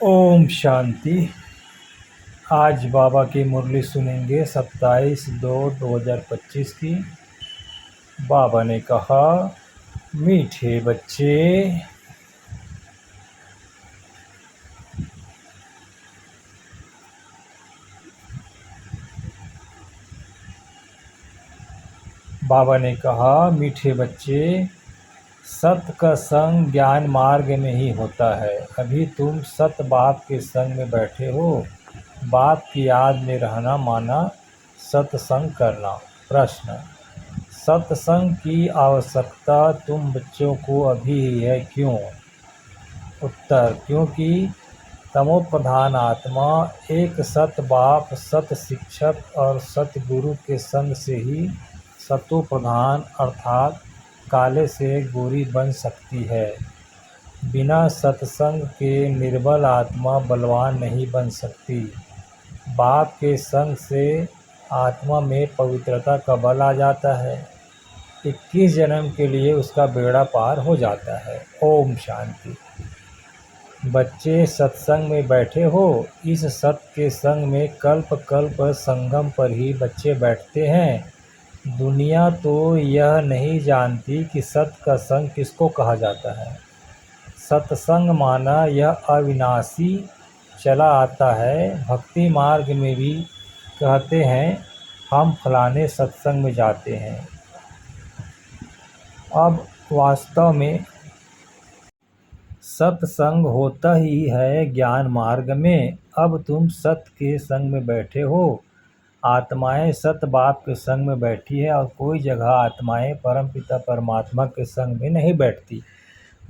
ओम शांति। आज बाबा की मुरली सुनेंगे 27/2/2025 की। बाबा ने कहा, मीठे बच्चे, बाबा ने कहा, मीठे बच्चे, सत का संग ज्ञान मार्ग में ही होता है। अभी तुम सत बाप के संग में बैठे हो। बाप की याद में रहना माना सत्संग करना। प्रश्न: सत्संग की आवश्यकता तुम बच्चों को अभी ही है, क्यों? उत्तर: क्योंकि तमोप्रधान आत्मा एक सत बाप, सत शिक्षक और सत गुरु के संग से ही सतो प्रधान अर्थात काले से गोरी बन सकती है। बिना सत्संग के निर्बल आत्मा बलवान नहीं बन सकती। बाप के संग से आत्मा में पवित्रता का बल आ जाता है। 21 जन्म के लिए उसका बेड़ा पार हो जाता है। ओम शांति। बच्चे सत्संग में बैठे हो। इस सत के संग में कल्प कल्प संगम पर ही बच्चे बैठते हैं। दुनिया तो यह नहीं जानती कि सत का संग किसको कहा जाता है। सत्संग माना यह अविनाशी चला आता है। भक्ति मार्ग में भी कहते हैं, हम फलाने सत्संग में जाते हैं। अब वास्तव में सत्संग होता ही है ज्ञान मार्ग में। अब तुम सत के संग में बैठे हो। आत्माएं सत बाप के संग में बैठी है और कोई जगह आत्माएं परमपिता परमात्मा के संग में नहीं बैठती।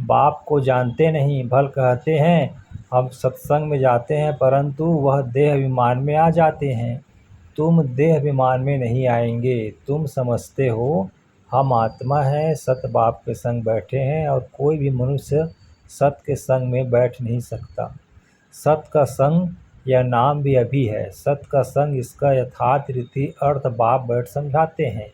बाप को जानते नहीं, भल कहते हैं हम सत्संग में जाते हैं, परंतु वह देह अभिमान में आ जाते हैं। तुम देह अभिमान में नहीं आएंगे। तुम समझते हो हम आत्मा हैं, सत बाप के संग बैठे हैं और कोई भी मनुष्य सत के संग में बैठ नहीं सकता। सत का संग यह नाम भी अभी है। सत का संग इसका यथार्थ रीति अर्थ बाप बैठ समझाते हैं।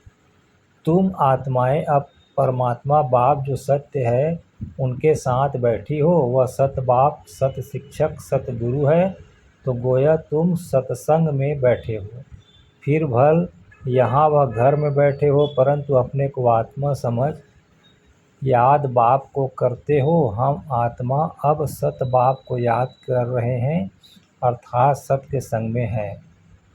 तुम आत्माएं अब परमात्मा बाप जो सत्य है उनके साथ बैठी हो। वह सत बाप, सत शिक्षक, सत गुरु है। तो गोया तुम सत्संग में बैठे हो। फिर भल यहाँ वह घर में बैठे हो, परंतु अपने को आत्मा समझ याद बाप को करते हो। हम आत्मा अब सत बाप को याद कर रहे हैं, अर्थात सत के संग में हैं।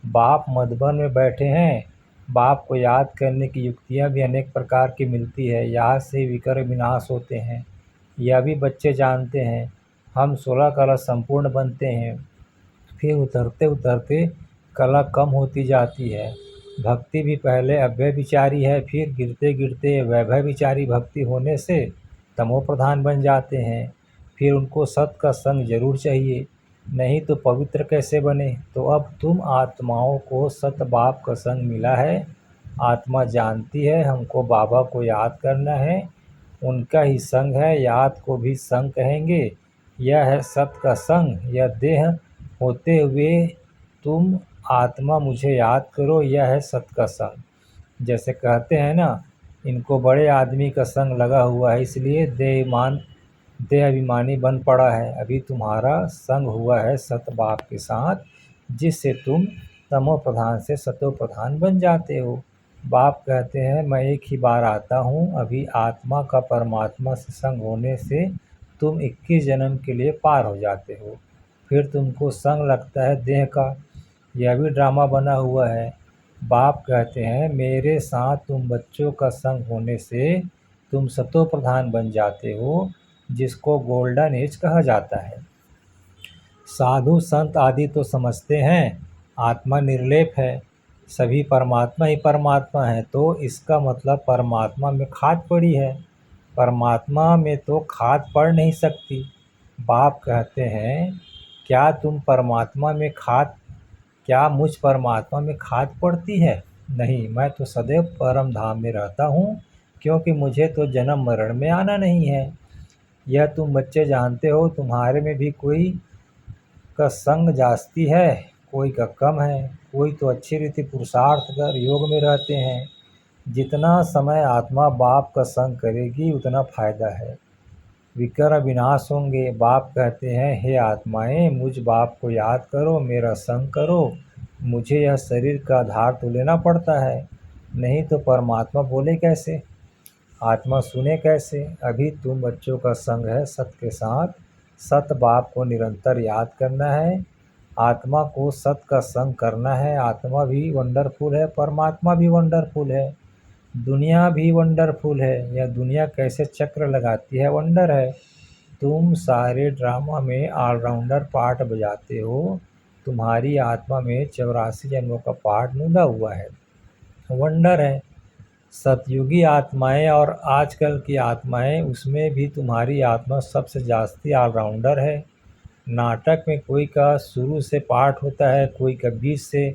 बाप मधुबन में बैठे हैं। बाप को याद करने की युक्तियां भी अनेक प्रकार की मिलती है। याद से विकर विनाश होते हैं, यह भी बच्चे जानते हैं। हम 16 कला संपूर्ण बनते हैं, फिर उतरते उतरते कला कम होती जाती है। भक्ति भी पहले अव्यय विचारी है, फिर गिरते गिरते वैभव विचारी भक्ति होने से तमो प्रधान बन जाते हैं। फिर उनको सत का संग जरूर चाहिए, नहीं तो पवित्र कैसे बने। तो अब तुम आत्माओं को सत बाप का संग मिला है। आत्मा जानती है हमको बाबा को याद करना है, उनका ही संग है, याद को भी संग कहेंगे। यह है सत का संग। यह देह होते हुए तुम आत्मा मुझे याद करो, यह है सत का संग। जैसे कहते हैं ना, इनको बड़े आदमी का संग लगा हुआ है, इसलिए देह अभिमानी बन पड़ा है। अभी तुम्हारा संग हुआ है सत बाप के साथ, जिससे तुम तमो प्रधान से सतो प्रधान बन जाते हो। बाप कहते हैं मैं एक ही बार आता हूँ। अभी आत्मा का परमात्मा से संग होने से तुम 21 जन्म के लिए पार हो जाते हो। फिर तुमको संग लगता है देह का, यह भी ड्रामा बना हुआ है। बाप कहते हैं मेरे साथ तुम बच्चों का संग होने से तुम सतो प्रधान बन जाते हो, जिसको गोल्डन एज कहा जाता है। साधु संत आदि तो समझते हैं आत्मा निर्लेप है, सभी परमात्मा ही परमात्मा है, तो इसका मतलब परमात्मा में खाद पड़ी है। परमात्मा में तो खाद पड़ नहीं सकती। बाप कहते हैं क्या तुम परमात्मा में खाद, क्या मुझ परमात्मा में खाद पड़ती है? नहीं, मैं तो सदैव परम धाम में रहता हूँ, क्योंकि मुझे तो जन्म मरण में आना नहीं है। यह तुम बच्चे जानते हो। तुम्हारे में भी कोई का संग जास्ती है, कोई का कम है। कोई तो अच्छी रीति पुरुषार्थ कर योग में रहते हैं। जितना समय आत्मा बाप का संग करेगी उतना फायदा है। विकार विनाश होंगे। बाप कहते हैं, हे आत्माएं, मुझ बाप को याद करो, मेरा संग करो। मुझे यह शरीर का आधार तो लेना पड़ता है, नहीं तो परमात्मा बोले कैसे, आत्मा सुने कैसे। अभी तुम बच्चों का संग है सत के साथ, सत बाप को निरंतर याद करना है, आत्मा को सत का संग करना है। आत्मा भी वंडरफुल है, परमात्मा भी वंडरफुल है, दुनिया भी वंडरफुल है। यह दुनिया कैसे चक्र लगाती है, वंडर है। तुम सारे ड्रामा में ऑलराउंडर पार्ट बजाते हो, तुम्हारी आत्मा में 84 जन्मों का पार्ट मुदा हुआ है, वंडर है। सतयुगी आत्माएं और आजकल की आत्माएं, उसमें भी तुम्हारी आत्मा सबसे जास्ती ऑलराउंडर है। नाटक में कोई का शुरू से पार्ट होता है, कोई का बीच से,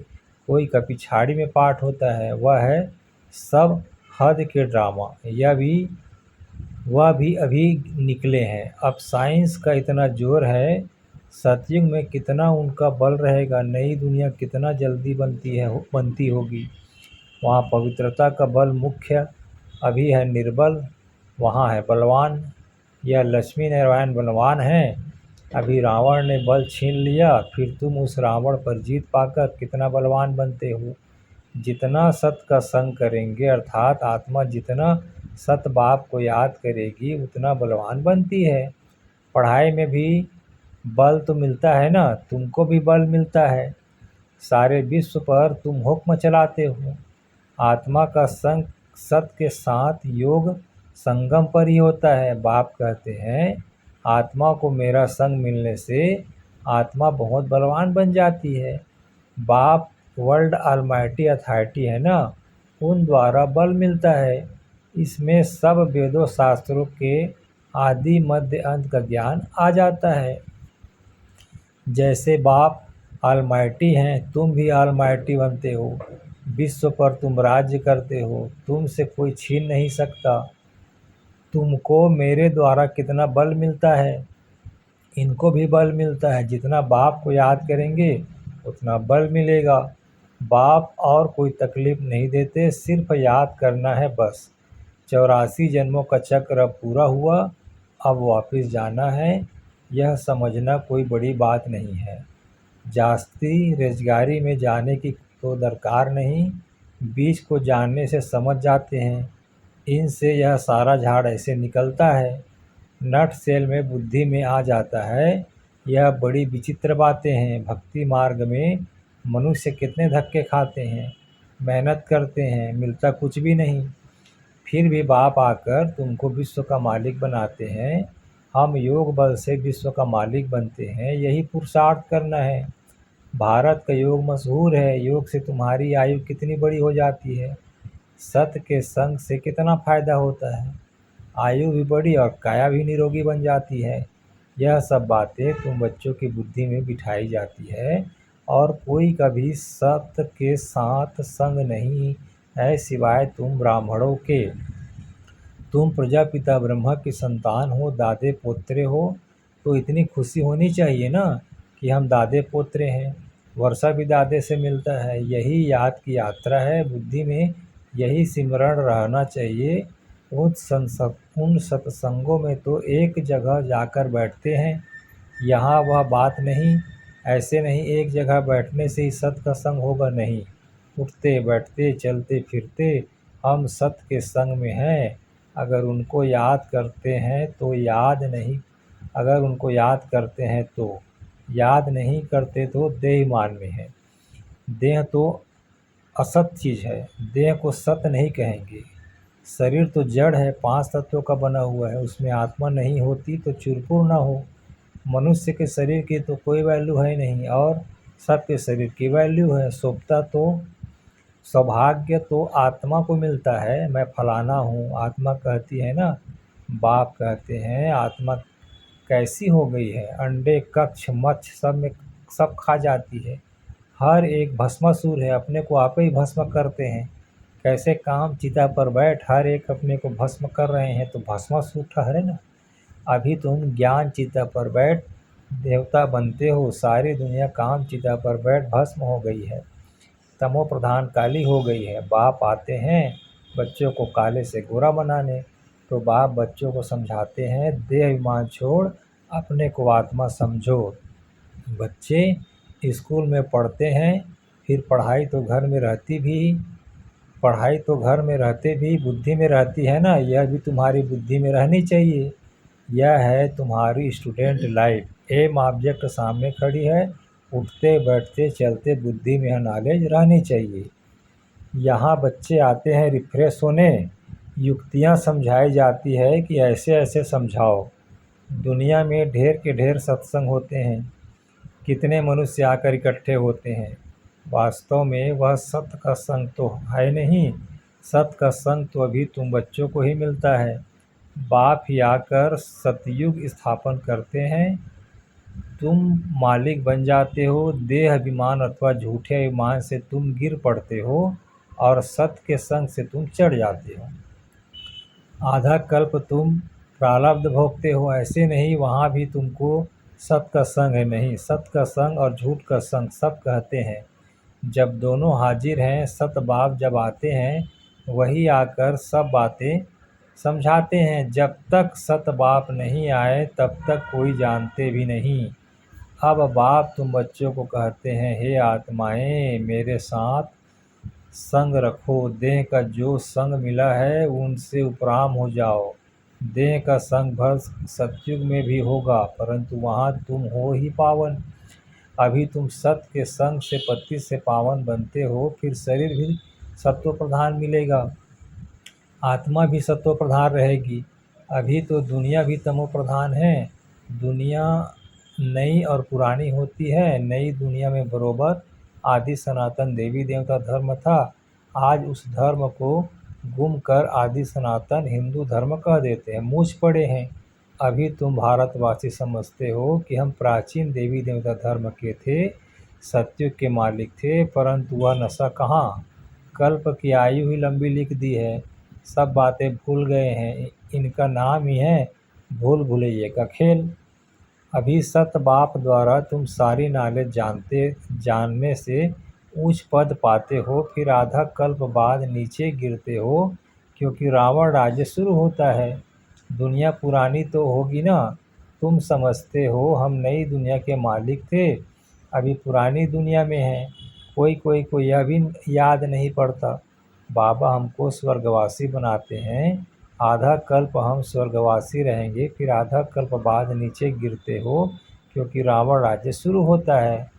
कोई का पिछाड़ी में पार्ट होता है, वह है सब हद के ड्रामा। वह भी अभी निकले हैं। अब साइंस का इतना जोर है, सतयुग में कितना उनका बल रहेगा, नई दुनिया कितना जल्दी बनती होगी। वहाँ पवित्रता का बल मुख्य अभी है निर्बल, वहाँ है बलवान। यह लक्ष्मी नारायण बलवान हैं, अभी रावण ने बल छीन लिया, फिर तुम उस रावण पर जीत पाकर कितना बलवान बनते हो। जितना सत का संग करेंगे, अर्थात आत्मा जितना सत बाप को याद करेगी, उतना बलवान बनती है। पढ़ाई में भी बल तो मिलता है ना, तुमको भी बल मिलता है। सारे विश्व पर तुम हुक्म चलाते हो। आत्मा का संग सत के साथ योग संगम पर ही होता है। बाप कहते हैं, आत्मा को मेरा संग मिलने से आत्मा बहुत बलवान बन जाती है। बाप वर्ल्ड ऑलमाइटी अथॉरिटी है ना, उन द्वारा बल मिलता है। इसमें सब वेदों शास्त्रों के आदि मध्य अंत का ज्ञान आ जाता है। जैसे बाप ऑलमाइटी हैं, तुम भी ऑलमाइटी बनते हो। विश्व पर तुम राज्य करते हो, तुमसे कोई छीन नहीं सकता। तुमको मेरे द्वारा कितना बल मिलता है, इनको भी बल मिलता है। जितना बाप को याद करेंगे उतना बल मिलेगा। बाप और कोई तकलीफ नहीं देते, सिर्फ याद करना है बस। 84 जन्मों का चक्र अब पूरा हुआ, अब वापस जाना है। यह समझना कोई बड़ी बात नहीं है। जास्ती रेजगारी में जाने की तो दरकार नहीं, बीज को जानने से समझ जाते हैं। इनसे यह सारा झाड़ ऐसे निकलता है, नट सेल में बुद्धि में आ जाता है। यह बड़ी विचित्र बातें हैं। भक्ति मार्ग में मनुष्य कितने धक्के खाते हैं, मेहनत करते हैं, मिलता कुछ भी नहीं। फिर भी बाप आकर तुमको विश्व का मालिक बनाते हैं। हम योग बल से विश्व का मालिक बनते हैं, यही पुरुषार्थ करना है। भारत का योग मशहूर है, योग से तुम्हारी आयु कितनी बड़ी हो जाती है। सत्य के संग से कितना फायदा होता है, आयु भी बड़ी और काया भी निरोगी बन जाती है। यह सब बातें तुम बच्चों की बुद्धि में बिठाई जाती है, और कोई कभी सत्य के साथ संग नहीं है सिवाय तुम ब्राह्मणों के। तुम प्रजापिता ब्रह्मा की संतान हो, दादे पोत्रे हो, तो इतनी खुशी होनी चाहिए ना कि हम दादे पोत्रे हैं। वर्षा भी दादे से मिलता है। यही याद की यात्रा है, बुद्धि में यही सिमरण रहना चाहिए। उन सत्संगों में तो एक जगह जाकर बैठते हैं, यहाँ वह बात नहीं। ऐसे नहीं एक जगह बैठने से ही सत का संग होगा, नहीं। उठते बैठते चलते फिरते हम सत के संग में हैं। अगर उनको याद करते हैं तो याद नहीं करते तो देहमान में है। देह तो असत चीज़ है, देह को सत्य नहीं कहेंगे। शरीर तो जड़ है, 5 तत्वों का बना हुआ है, उसमें आत्मा नहीं होती तो चूरपुर ना हो। मनुष्य के शरीर की तो कोई वैल्यू है नहीं, और सबके शरीर की वैल्यू है। सौभाग्य तो आत्मा को मिलता है। मैं फलाना हूँ, आत्मा कहती है ना। बाप कहते हैं, आत्मा कैसी हो गई है, अंडे कक्ष मच्छ सब खा जाती है। हर एक भस्मासुर है, अपने को आप ही भस्म करते हैं। कैसे काम चिता पर बैठ हर एक अपने को भस्म कर रहे हैं, तो भस्मासुर ठहरे ना। अभी तुम ज्ञान चिता पर बैठ देवता बनते हो, सारी दुनिया काम चिता पर बैठ भस्म हो गई है, तमो प्रधान काली हो गई है। बाप आते हैं बच्चों को काले से गोरा बनाने। तो बाप बच्चों को समझाते हैं, देह अभिमान छोड़ अपने को आत्मा समझो। बच्चे स्कूल में पढ़ते हैं, फिर पढ़ाई तो घर में रहते भी बुद्धि में रहती है ना, यह भी तुम्हारी बुद्धि में रहनी चाहिए। यह है तुम्हारी स्टूडेंट लाइफ। एम ऑब्जेक्ट सामने खड़ी है, उठते बैठते चलते बुद्धि में यह नॉलेज रहनी चाहिए। यहाँ बच्चे आते हैं रिफ्रेश होने, युक्तियाँ समझाई जाती है कि ऐसे ऐसे समझाओ। दुनिया में ढेर के ढेर सत्संग होते हैं, कितने मनुष्य आकर इकट्ठे होते हैं, वास्तव में वह सत्य का संग तो है नहीं। सत्य का संग तो अभी तुम बच्चों को ही मिलता है। बाप ही आकर सतयुग स्थापन करते हैं, तुम मालिक बन जाते हो। देह अभिमान अथवा झूठे अभिमान से तुम गिर पड़ते हो और सत्य के संग से तुम चढ़ जाते हो। आधा कल्प तुम प्रारब्ध भोगते हो, ऐसे नहीं, वहाँ भी तुमको सत्य का संग है नहीं। सत्य का संग और झूठ का संग सब कहते हैं। जब दोनों हाजिर हैं, सत्य बाप जब आते हैं, वही आकर सब बातें समझाते हैं। जब तक सत्य बाप नहीं आए तब तक कोई जानते भी नहीं। अब बाप तुम बच्चों को कहते हैं, हे आत्माएं मेरे साथ संग रखो। देह का जो संग मिला है उनसे उपराम हो जाओ। देह का संग भर सतयुग में भी होगा, परंतु वहाँ तुम हो ही पावन। अभी तुम सत्य के संग से पति से पावन बनते हो, फिर शरीर भी सत्व प्रधान मिलेगा, आत्मा भी सत्व प्रधान रहेगी। अभी तो दुनिया भी तमो प्रधान है। दुनिया नई और पुरानी होती है। नई दुनिया में बरोबर आदि सनातन देवी देवता धर्म था। आज उस धर्म को गुम कर आदि सनातन हिंदू धर्म कह देते हैं, मूछ पड़े हैं। अभी तुम भारतवासी समझते हो कि हम प्राचीन देवी देवता धर्म के थे, सत्युग के मालिक थे, परंतु वह नशा कहाँ। कल्प की आयु ही लंबी लिख दी है, सब बातें भूल गए हैं। इनका नाम ही है भूल भुलैये का खेल। अभी सत्य बाप द्वारा तुम सारी नॉलेज जानने से उच्च पद पाते हो, फिर आधा कल्प बाद नीचे गिरते हो, क्योंकि रावण राज्य शुरू होता है। दुनिया पुरानी तो होगी ना, तुम समझते हो हम नई दुनिया के मालिक थे, अभी पुरानी दुनिया में हैं। कोई कोई को यह भी याद नहीं पड़ता, बाबा हमको स्वर्गवासी बनाते हैं। आधा कल्प हम स्वर्गवासी रहेंगे, फिर आधा कल्प बाद नीचे गिरते हो, क्योंकि रावण राज्य शुरू होता है।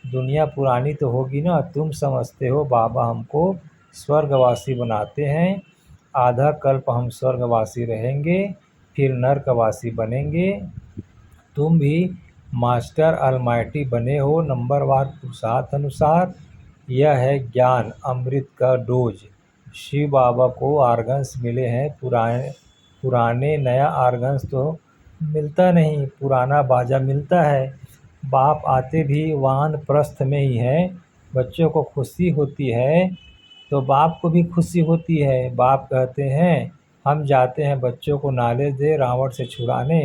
दुनिया पुरानी तो होगी ना, तुम समझते हो बाबा हमको स्वर्गवासी बनाते हैं। आधा कल्प हम स्वर्गवासी रहेंगे, फिर नरकवासी बनेंगे। तुम भी मास्टर अलमाइटी बने हो नंबरवार पुरुषार्थ अनुसार। यह है ज्ञान अमृत का डोज। शिव बाबा को आर्गन्स मिले हैं, पुराने नया आर्गन्स तो मिलता नहीं, पुराना बाजा मिलता है। बाप आते भी वानप्रस्थ में ही है। बच्चों को खुशी होती है तो बाप को भी खुशी होती है। बाप कहते हैं हम जाते हैं बच्चों को नॉलेज दे रावण से छुड़ाने।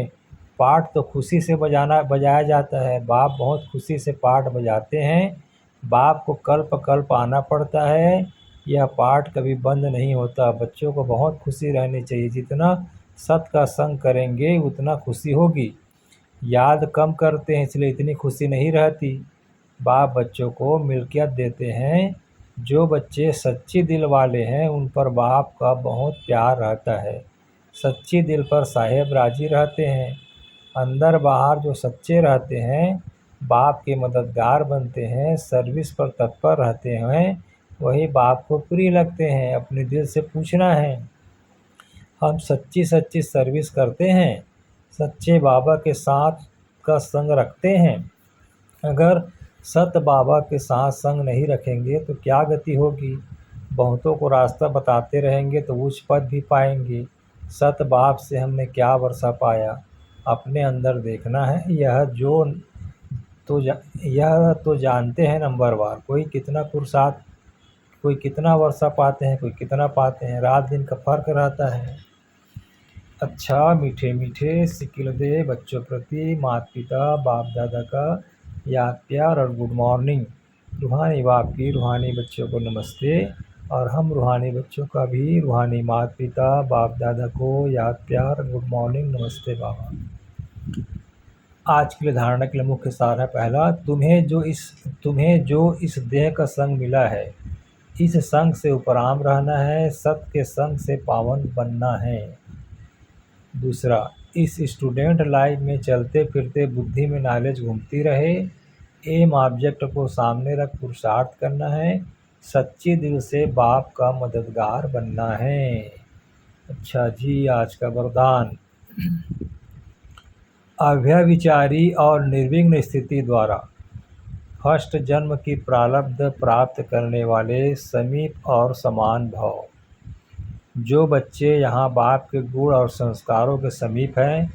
पाठ तो खुशी से बजाया जाता है, बाप बहुत खुशी से पाठ बजाते हैं। बाप को कल्प कल्प आना पड़ता है, यह पाठ कभी बंद नहीं होता। बच्चों को बहुत खुशी रहनी चाहिए, जितना सत्य का संग करेंगे उतना खुशी होगी। याद कम करते हैं इसलिए इतनी खुशी नहीं रहती। बाप बच्चों को मिल्कियत देते हैं। जो बच्चे सच्चे दिल वाले हैं उन पर बाप का बहुत प्यार रहता है। सच्चे दिल पर साहेब राजी रहते हैं। अंदर बाहर जो सच्चे रहते हैं बाप के मददगार बनते हैं, सर्विस पर तत्पर रहते हैं, वही बाप को प्रिय लगते हैं। अपने दिल से पूछना है, हम सच्ची सच्ची सर्विस करते हैं, सच्चे बाबा के साथ का संग रखते हैं। अगर सत्य बाबा के साथ संग नहीं रखेंगे तो क्या गति होगी। बहुतों को रास्ता बताते रहेंगे तो उच्च पद भी पाएंगे। सत्य बाप से हमने क्या वर्षा पाया, अपने अंदर देखना है। यह तो जानते हैं नंबरवार, कोई कितना पुरुषार्थ, कोई कितना वर्षा पाते हैं, कोई कितना पाते हैं, रात दिन का फर्क रहता है। अच्छा मीठे मीठे सिकिल दे बच्चों प्रति माता पिता बाप दादा का याद प्यार और गुड मॉर्निंग। रूहानी बाप की रूहानी बच्चों को नमस्ते। और हम रूहानी बच्चों का भी रूहानी माता पिता बाप दादा को याद प्यार गुड मॉर्निंग नमस्ते बाबा। आज के लिए धारणा के लिए मुख्य सार है। पहला, तुम्हें जो इस देह का संग मिला है, इस संग से उपराम रहना है, सत्य के संग से पावन बनना है। दूसरा, इस स्टूडेंट लाइफ में चलते फिरते बुद्धि में नॉलेज घूमती रहे, एम ऑब्जेक्ट को सामने रख पुरुषार्थ करना है, सच्चे दिल से बाप का मददगार बनना है। अच्छा जी, आज का वरदान, अव्यभिचारी और निर्विघ्न स्थिति द्वारा फर्स्ट जन्म की प्रारब्ध प्राप्त करने वाले समीप और समान भव। जो बच्चे यहाँ बाप के गुण और संस्कारों के समीप हैं,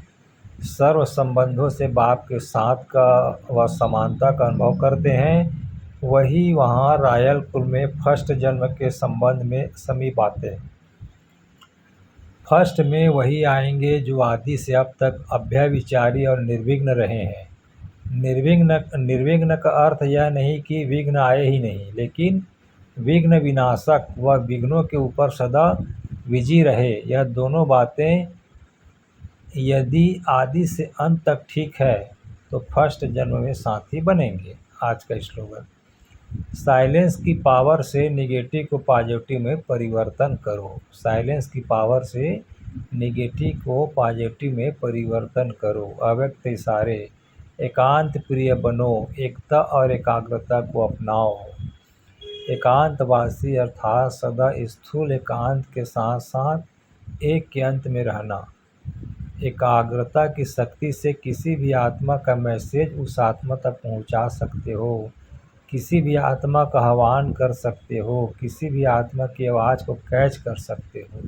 सर्व संबंधों से बाप के साथ का व समानता का अनुभव करते हैं, वही वहाँ रॉयल कुल में फर्स्ट जन्म के संबंध में समीप आते हैं। फर्स्ट में वही आएंगे जो आदि से अब तक अभ्यविचारी और निर्विघ्न रहे हैं। निर्विघ्न का अर्थ यह नहीं कि विघ्न आए ही नहीं, लेकिन विघ्न विनाशक व विघ्नों के ऊपर सदा विजयी रहे। यह दोनों बातें यदि आदि से अंत तक ठीक है तो फर्स्ट जन्म में साथी बनेंगे। आज का स्लोगन, साइलेंस की पावर से निगेटिव को पॉजिटिव में परिवर्तन करो। साइलेंस की पावर से निगेटिव को पॉजिटिव में परिवर्तन करो। अव्यक्त इशारे, एकांत प्रिय बनो, एकता और एकाग्रता को अपनाओ। एकांतवासी अर्थात सदा स्थूल एकांत के साथ साथ एक के अंत में रहना। एकाग्रता की शक्ति से किसी भी आत्मा का मैसेज उस आत्मा तक पहुंचा सकते हो, किसी भी आत्मा का आह्वान कर सकते हो, किसी भी आत्मा की आवाज़ को कैच कर सकते हो,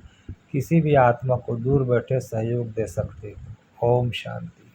किसी भी आत्मा को दूर बैठे सहयोग दे सकते हो। ओम शांति।